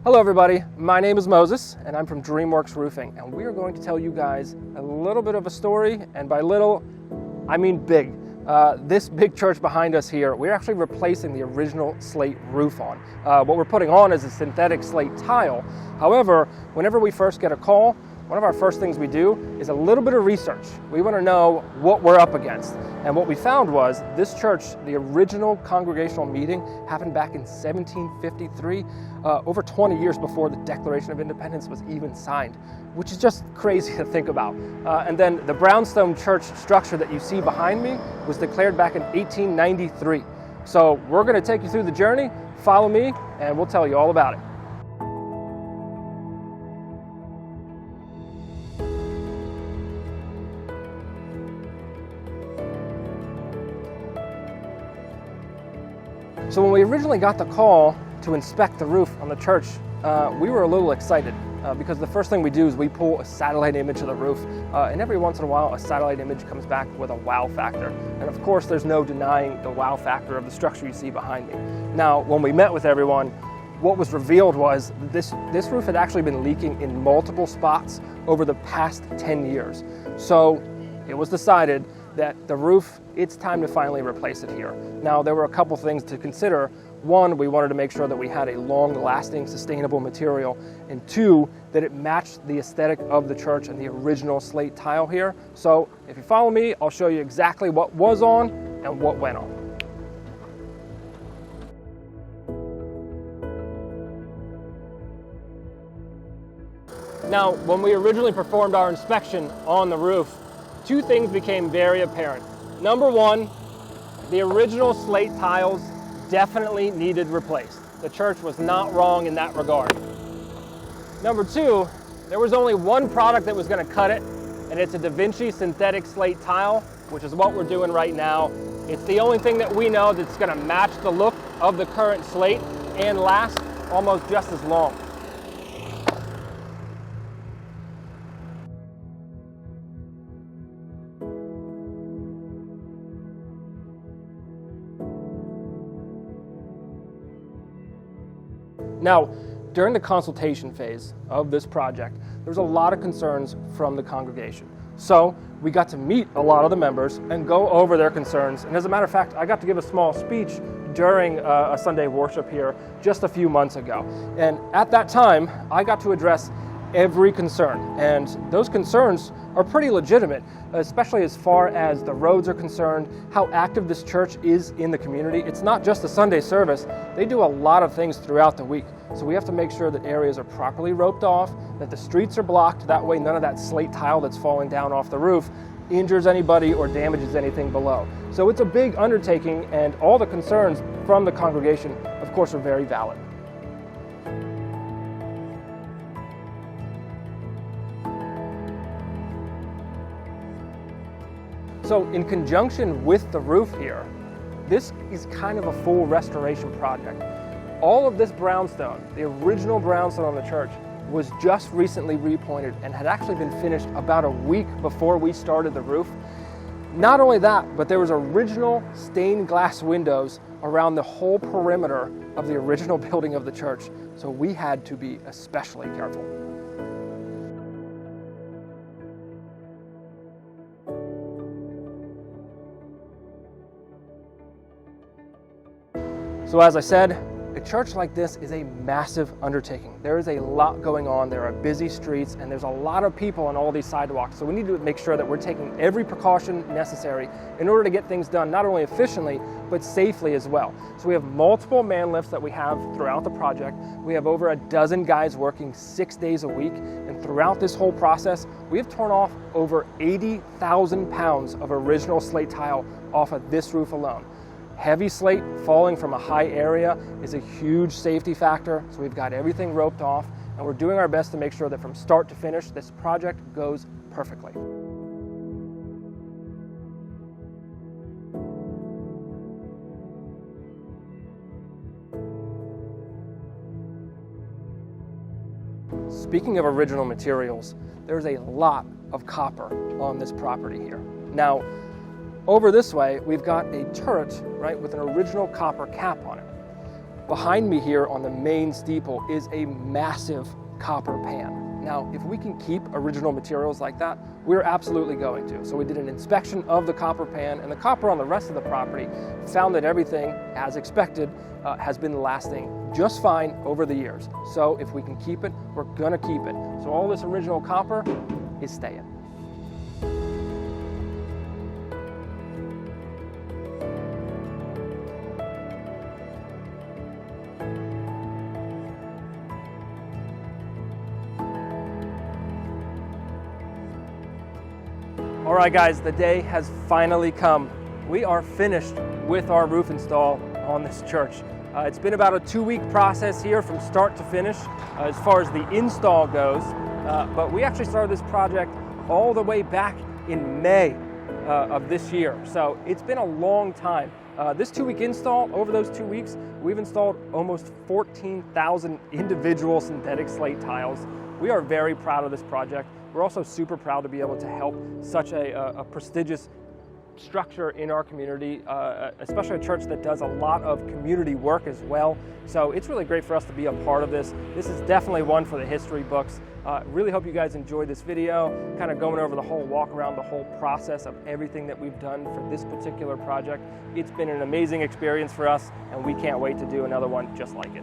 Hello everybody, my name is Moses and I'm from Dreamworx Roofing, and we are going to tell you guys a little bit of a story, and by little, I mean big. This big church behind us here, we're actually replacing the original slate roof on. What we're putting on is a synthetic slate tile. However, whenever we first get a call, one of our first things we do is a little bit of research. We want to know what we're up against. And what we found was this church, the original congregational meeting happened back in 1753, over 20 years before the Declaration of Independence was even signed, which is just crazy to think about. And then the brownstone church structure that you see behind me was declared back in 1893. So we're going to take you through the journey. Follow me and we'll tell you all about it. So when we originally got the call to inspect the roof on the church, we were a little excited because the first thing we do is we pull a satellite image of the roof, and every once in a while a satellite image comes back with a wow factor. And of course there's no denying the wow factor of the structure you see behind me. Now when we met with everyone, what was revealed was this roof had actually been leaking in multiple spots over the past 10 years. So it was decided that the roof, it's time to finally replace it here. Now, there were a couple things to consider. One, we wanted to make sure that we had a long-lasting, sustainable material, and two, that it matched the aesthetic of the church and the original slate tile here. So, if you follow me, I'll show you exactly what was on and what went on. Now, when we originally performed our inspection on the roof, two things became very apparent. Number one, the original slate tiles definitely needed replaced. The church was not wrong in that regard. Number two, there was only one product that was going to cut it, and it's a Da Vinci synthetic slate tile, which is what we're doing right now. It's the only thing that we know that's going to match the look of the current slate and last almost just as long. Now, during the consultation phase of this project, there was a lot of concerns from the congregation. So we got to meet a lot of the members and go over their concerns. And as a matter of fact, I got to give a small speech during a Sunday worship here just a few months ago. And at that time, I got to address every concern. And those concerns are pretty legitimate, especially as far as the roads are concerned, how active this church is in the community. It's not just a Sunday service. They do a lot of things throughout the week. So we have to make sure that areas are properly roped off, that the streets are blocked. That way none of that slate tile that's falling down off the roof injures anybody or damages anything below. So it's a big undertaking, and all the concerns from the congregation, of course, are very valid. So in conjunction with the roof here, this is kind of a full restoration project. All of this brownstone, the original brownstone on the church, was just recently repointed and had actually been finished about a week before we started the roof. Not only that, but there was original stained glass windows around the whole perimeter of the original building of the church. So we had to be especially careful. So as I said, a church like this is a massive undertaking. There is a lot going on. There are busy streets and there's a lot of people on all these sidewalks. So we need to make sure that we're taking every precaution necessary in order to get things done, not only efficiently, but safely as well. So we have multiple man lifts that we have throughout the project. We have over a dozen guys working 6 days a week. And throughout this whole process, we have torn off over 80,000 pounds of original slate tile off of this roof alone. Heavy slate falling from a high area is a huge safety factor, so we've got everything roped off, and we're doing our best to make sure that from start to finish, this project goes perfectly. Speaking of original materials, there's a lot of copper on this property here. Now, over this way, we've got a turret, right, with an original copper cap on it. Behind me here on the main steeple is a massive copper pan. Now, if we can keep original materials like that, we're absolutely going to. So we did an inspection of the copper pan, and the copper on the rest of the property found that everything, as expected, has been lasting just fine over the years. So if we can keep it, we're gonna keep it. So all this original copper is staying. All right, guys, the day has finally come. We are finished with our roof install on this church. It's been about a 2-week process here from start to finish as far as the install goes, but we actually started this project all the way back in May of this year. So it's been a long time. This 2-week install, over those 2 weeks, we've installed almost 14,000 individual synthetic slate tiles. We are very proud of this project. We're also super proud to be able to help such a prestigious structure in our community, especially a church that does a lot of community work as well. So it's really great for us to be a part of this. This is definitely one for the history books. Really hope you guys enjoyed this video, kind of going over the whole walk around, the whole process of everything that we've done for this particular project. It's been an amazing experience for us, and we can't wait to do another one just like it.